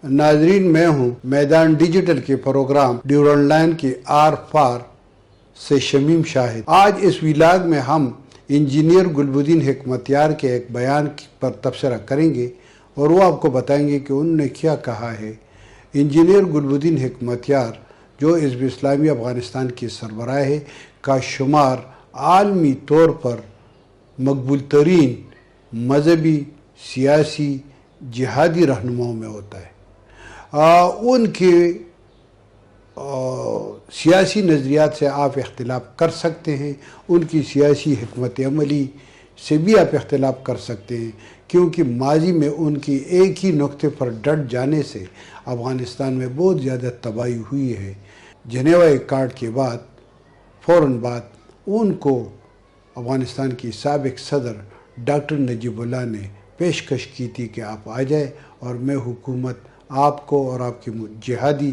ناظرین، میں ہوں میدان ڈیجیٹل کے پروگرام ڈیورنڈ لائن کی آر پار سے شمیم شاہد۔ آج اس ویلاگ میں ہم انجینئر گلبدین حکمتیار کے ایک بیان پر تبصرہ کریں گے اور وہ آپ کو بتائیں گے کہ انہوں نے کیا کہا ہے۔ انجینئر گلبدین حکمتیار جو حزب اسلامی افغانستان کی سربراہ ہے کا شمار عالمی طور پر مقبول ترین مذہبی، سیاسی، جہادی رہنماؤں میں ہوتا ہے۔ ان کے سیاسی نظریات سے آپ اختلاف کر سکتے ہیں، ان کی سیاسی حکمت عملی سے بھی آپ اختلاف کر سکتے ہیں، کیونکہ ماضی میں ان کی ایک ہی نقطے پر ڈٹ جانے سے افغانستان میں بہت زیادہ تباہی ہوئی ہے۔ جنیوا ایکارڈ کے بعد فوراً بعد ان کو افغانستان کی سابق صدر ڈاکٹر نجیب اللہ نے پیشکش کی تھی کہ آپ آ جائیں اور میں حکومت آپ کو اور آپ کی جہادی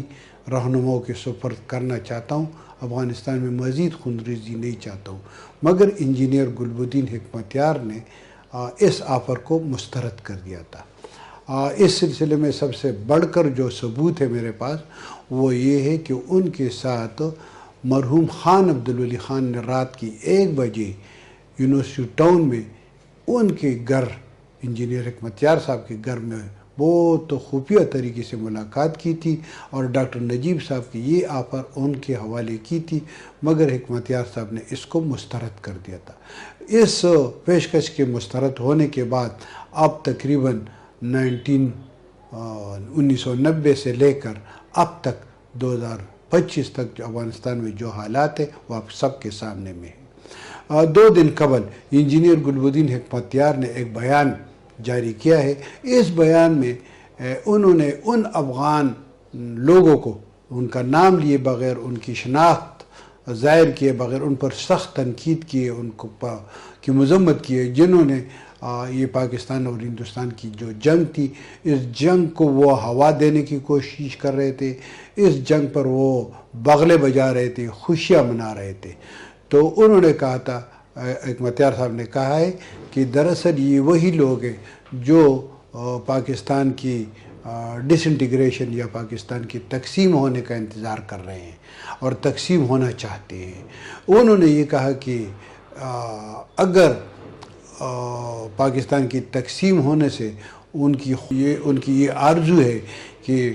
رہنماؤں کے سپرد کرنا چاہتا ہوں، افغانستان میں مزید خونریزی نہیں چاہتا ہوں، مگر انجینئر گلبدین حکمتیار نے اس آفر کو مسترد کر دیا تھا۔ اس سلسلے میں سب سے بڑھ کر جو ثبوت ہے میرے پاس وہ یہ ہے کہ ان کے ساتھ مرحوم خان عبدالولی خان نے رات کی 1 بجے یونیورسٹی ٹاؤن میں ان کے گھر، انجینئر حکمتیار صاحب کے گھر میں بہت خفیہ طریقے سے ملاقات کی تھی اور ڈاکٹر نجیب صاحب کی یہ آفر ان کے حوالے کی تھی، مگر حکمتیار صاحب نے اس کو مسترد کر دیا تھا۔ اس پیشکش کے مسترد ہونے کے بعد اب تقریباً 1990 سے لے کر اب تک 2025 تک افغانستان میں جو حالات ہیں وہ آپ سب کے سامنے میں ہیں۔ 2 دن قبل انجینئر گلبدین حکمتیار نے ایک بیان جاری کیا ہے۔ اس بیان میں انہوں نے ان افغان لوگوں کو ان کا نام لیے بغیر، ان کی شناخت ظاہر کیے بغیر ان پر سخت تنقید کیے، ان کو کی مذمت کی ہے، جنہوں نے یہ پاکستان اور ہندوستان کی جو جنگ تھی، اس جنگ کو وہ ہوا دینے کی کوشش کر رہے تھے، اس جنگ پر وہ بغلے بجا رہے تھے، خوشیاں منا رہے تھے۔ تو انہوں نے کہا تھا، حکمتیار صاحب نے کہا ہے کہ دراصل یہ وہی لوگ ہیں جو پاکستان کی ڈس انٹیگریشن یا پاکستان کی تقسیم ہونے کا انتظار کر رہے ہیں اور تقسیم ہونا چاہتے ہیں۔ انہوں نے یہ کہا کہ اگر پاکستان کی تقسیم ہونے سے ان کی یہ آرزو ہے کہ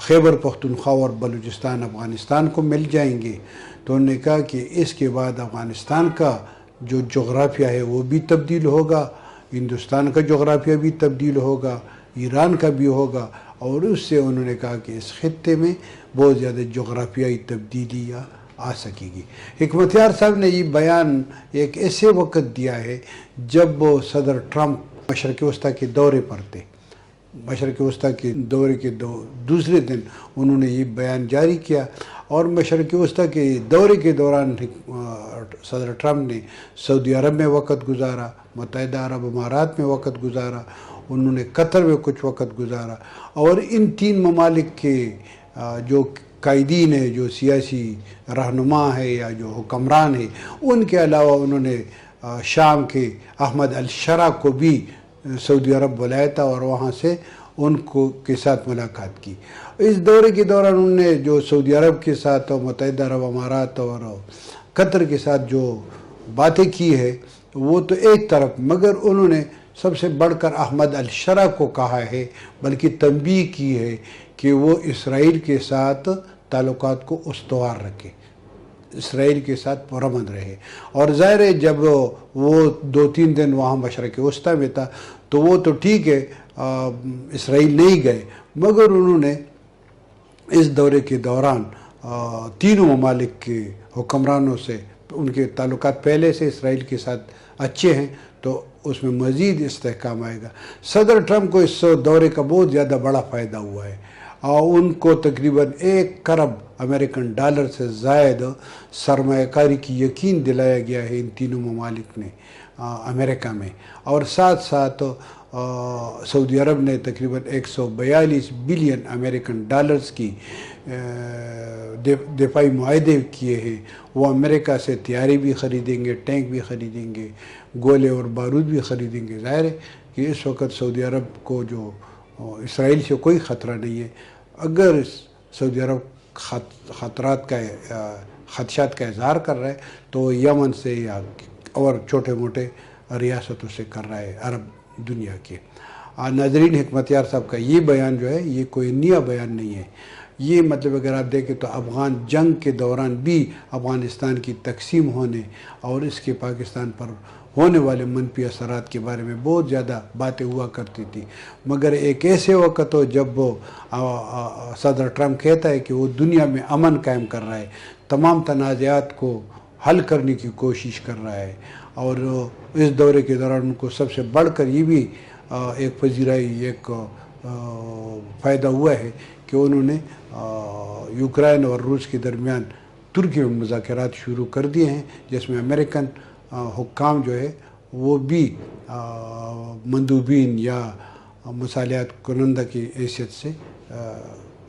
خیبر پختونخوا اور بلوچستان افغانستان کو مل جائیں گے، تو انہوں نے کہا کہ اس کے بعد افغانستان کا جو جغرافیہ ہے وہ بھی تبدیل ہوگا، ہندوستان کا جغرافیہ بھی تبدیل ہوگا، ایران کا بھی ہوگا، اور اس سے انہوں نے کہا کہ اس خطے میں بہت زیادہ جغرافیائی تبدیلیاں آ سکے گی۔ حکمتیار صاحب نے یہ بیان ایک ایسے وقت دیا ہے جب صدر ٹرمپ مشرق وسطیٰ کے دورے پر تھے۔ مشرق وسطیٰ کے دورے کے دوسرے دن انہوں نے یہ بیان جاری کیا، اور مشرق وسطیٰ کے دورے کے دوران صدر ٹرمپ نے سعودی عرب میں وقت گزارا، متحدہ عرب امارات میں وقت گزارا، انہوں نے قطر میں کچھ وقت گزارا، اور ان 3 ممالک کے جو قائدین ہیں، جو سیاسی رہنما ہے یا جو حکمران ہیں، ان کے علاوہ انہوں نے شام کے احمد الشرع کو بھی سعودی عرب بلایا تھا اور وہاں سے ان کے ساتھ ملاقات کی۔ اس دورے کے دوران انہوں نے جو سعودی عرب کے ساتھ اور متحدہ عرب امارات اور قطر کے ساتھ جو باتیں کی ہے وہ تو ایک طرف، مگر انہوں نے سب سے بڑھ کر احمد الشرع کو کہا ہے، بلکہ تنبیہ کی ہے کہ وہ اسرائیل کے ساتھ تعلقات کو استوار رکھے، اسرائیل کے ساتھ پرامن رہے۔ اور ظاہر ہے جب وہ 2-3 دن وہاں مشرق وسطیٰ میں تھا تو وہ تو ٹھیک ہے، اسرائیل نہیں گئے، مگر انہوں نے اس دورے کے دوران 3 ممالک کے حکمرانوں سے، ان کے تعلقات پہلے سے اسرائیل کے ساتھ اچھے ہیں تو اس میں مزید استحکام آئے گا۔ صدر ٹرمپ کو اس دورے کا بہت زیادہ بڑا فائدہ ہوا ہے، اور ان کو تقریباً 1 ارب امریکن ڈالر سے زائد سرمایہ کاری کی یقین دلایا گیا ہے ان تینوں ممالک نے امریکہ میں، اور ساتھ ساتھ سعودی عرب نے تقریباً 142 بلین امریکن ڈالرز کی دفاعی معاہدے کیے ہیں۔ وہ امریکہ سے طیارے بھی خریدیں گے، ٹینک بھی خریدیں گے، گولے اور بارود بھی خریدیں گے۔ ظاہر ہے کہ اس وقت سعودی عرب کو جو اسرائیل سے کوئی خطرہ نہیں ہے. اگر سعودی عرب خدشات کا اظہار کر رہا ہے تو یمن سے یا اور چھوٹے موٹے ریاستوں سے کر رہا ہے عرب دنیا کے. ناظرین، حکمت یار صاحب کا یہ بیان جو ہے یہ کوئی نیا بیان نہیں ہے. یہ مطلب اگر آپ دیکھیں تو افغان جنگ کے دوران بھی افغانستان کی تقسیم ہونے اور اس کے پاکستان پر ہونے والے منفی اثرات کے بارے میں بہت زیادہ باتیں ہوا کرتی تھی. مگر ایک ایسے وقت ہو جب وہ صدر ٹرمپ کہتا ہے کہ وہ دنیا میں امن قائم کر رہا ہے، تمام تنازعات کو حل کرنے کی کوشش کر رہا ہے، اور اس دورے کے دوران ان کو سب سے بڑھ کر یہ بھی ایک پذیرائی، ایک فائدہ ہوا ہے کہ انہوں نے یوکرائن اور روس کے درمیان ترکی میں مذاکرات شروع کر دیے ہیں، جس میں امریکن حکام جو ہے وہ بھی مندوبین یا مصالحت کنندہ کی حیثیت سے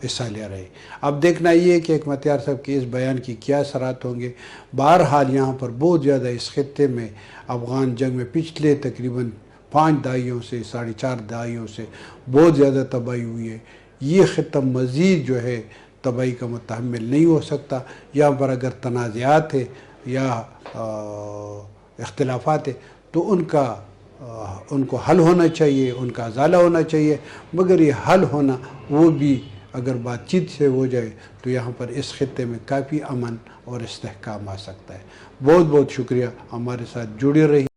حصہ لے رہے. اب دیکھنا یہ ہے کہ حکمت یار صاحب کے اس بیان کی کیا اثرات ہوں گے. بہرحال یہاں پر بہت زیادہ اس خطے میں افغان جنگ میں پچھلے تقریباً 5 دہائیوں سے 4.5 دہائیوں سے بہت زیادہ تباہی ہوئی ہے. یہ خطہ مزید جو ہے تباہی کا متحمل نہیں ہو سکتا. یہاں پر اگر تنازعات ہے یا اختلافات ہے تو ان کو حل ہونا چاہیے، ان کا ازالہ ہونا چاہیے. مگر یہ حل ہونا وہ بھی اگر بات چیت سے ہو جائے تو یہاں پر اس خطے میں کافی امن اور استحکام آ سکتا ہے. بہت بہت شکریہ، ہمارے ساتھ جڑے رہیے.